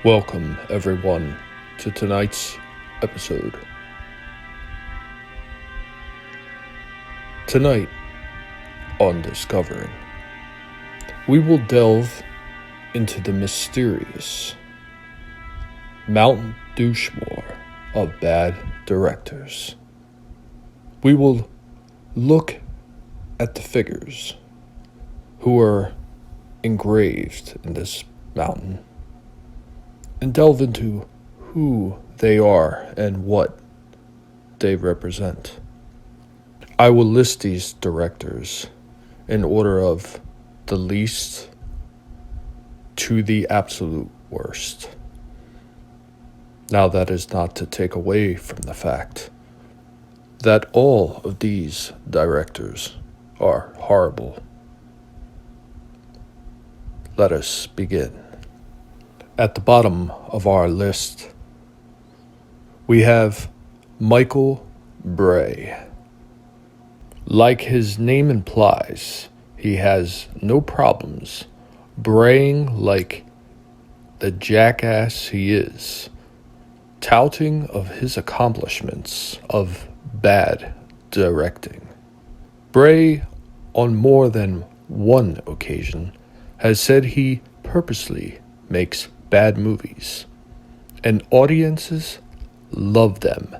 Welcome, everyone, to tonight's episode. Tonight, on Discovering, we will delve into the mysterious Mount Douchemore of bad directors. We will look at the figures who are engraved in this mountain and delve into who they are and what they represent. I will list these directors in order of the least to the absolute worst. Now, that is not to take away from the fact that all of these directors are horrible. Let us begin. At the bottom of our list, we have Michael Bay. Like his name implies, he has no problems braying like the jackass he is, touting of his accomplishments of bad directing. Bay, on more than one occasion, has said he purposely makes bad movies, and audiences love them,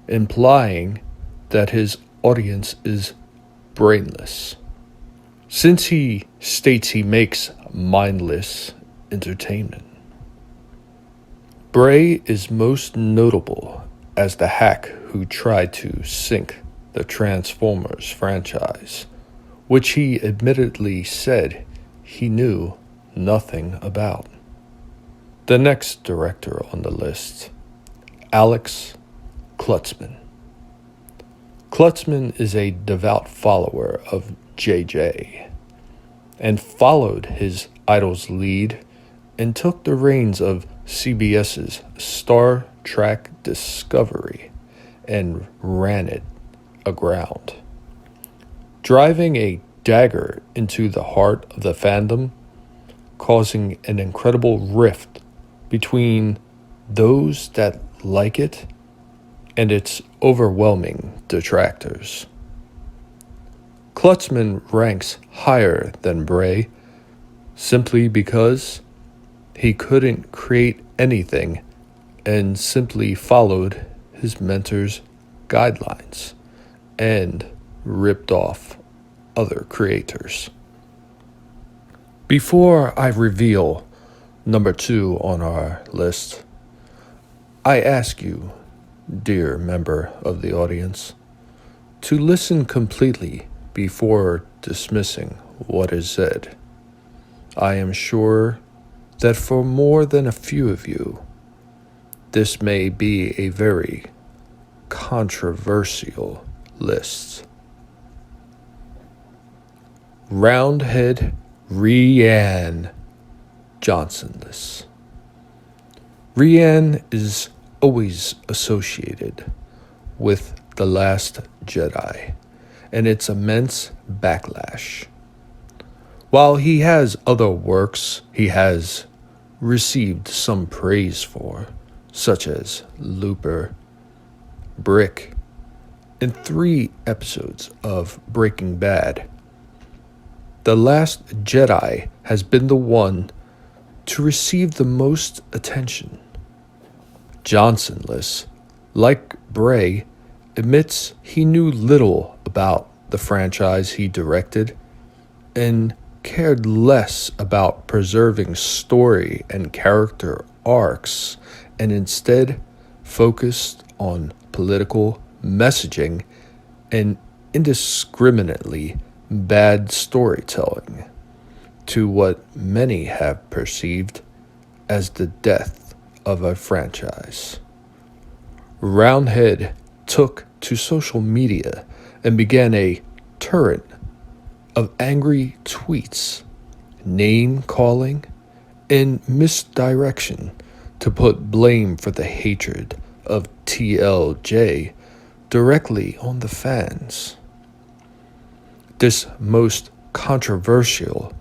implying that his audience is brainless. Since he states he makes mindless entertainment. Bay is most notable as the hack who tried to sink the Transformers franchise, which he admittedly said he knew nothing about. The next director on the list, Alex Kurtzman. Kurtzman is a devout follower of JJ and followed his idol's lead and took the reins of CBS's Star Trek Discovery and ran it aground, driving a dagger into the heart of the fandom, causing an incredible rift between those that like it and its overwhelming detractors. Kurtzman ranks higher than Bay simply because he couldn't create anything and simply followed his mentor's guidelines and ripped off other creators. Before I reveal number 2 on our list, I ask you, dear member of the audience, to listen completely before dismissing what is said. I am sure that for more than a few of you, this may be a very controversial list. Roundhead Rian Johnsonless. Rian is always associated with The Last Jedi and its immense backlash. While he has other works he has received some praise for, such as Looper, Brick, and 3 episodes of Breaking Bad, The Last Jedi has been the one to receive the most attention. Johnsonless, like Bay, admits he knew little about the franchise he directed and cared less about preserving story and character arcs and instead focused on political messaging and indiscriminately bad storytelling, to what many have perceived as the death of a franchise. Roundhead took to social media and began a torrent of angry tweets, name-calling, and misdirection to put blame for the hatred of TLJ directly on the fans. This most controversial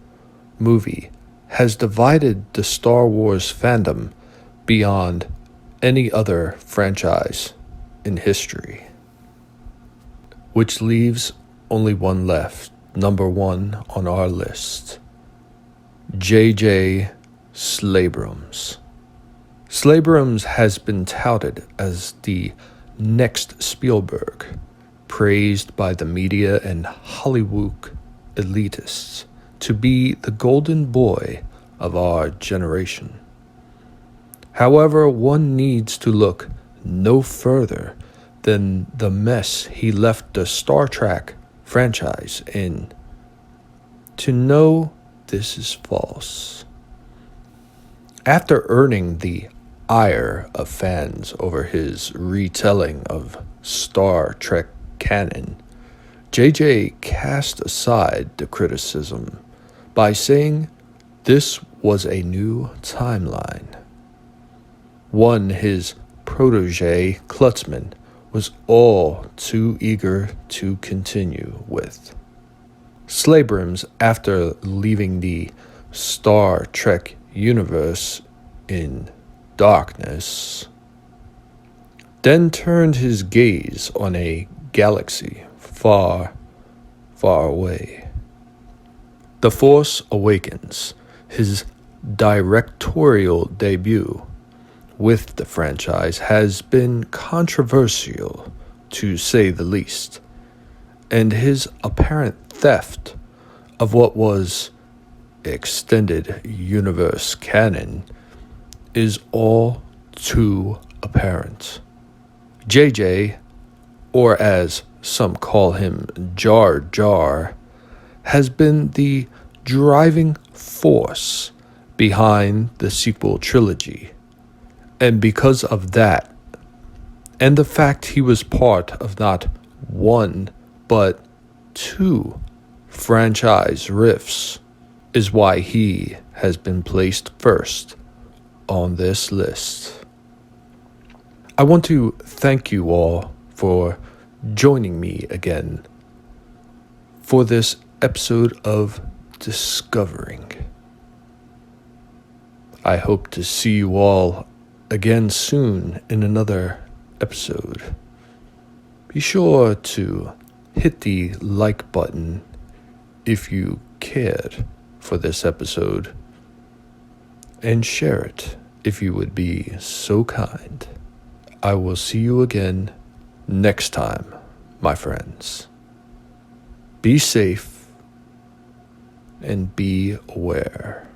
movie has divided the Star Wars fandom beyond any other franchise in history. Which leaves only one left, number one on our list. J.J. Slabrums. Slabrums has been touted as the next Spielberg, praised by the media and Hollywood elitists to be the golden boy of our generation. However, one needs to look no further than the mess he left the Star Trek franchise in to know this is false. After earning the ire of fans over his retelling of Star Trek canon, JJ cast aside the criticism by saying this was a new timeline, one his protege Klutzman was all too eager to continue with. Slabrums, after leaving the Star Trek universe in darkness, then turned his gaze on a galaxy far, far away. The Force Awakens, his directorial debut with the franchise, has been controversial, to say the least, and his apparent theft of what was extended universe canon is all too apparent. JJ, or as some call him Jar Jar, has been the driving force behind the sequel trilogy. And because of that, and the fact he was part of not one, but two franchise rifts, is why he has been placed first on this list. I want to thank you all for joining me again for this episode of Discovering. I hope to see you all again soon in another episode. Be sure to hit the like button if you cared for this episode, and share it if you would be so kind. I will see you again next time, my friends. Be safe and be aware.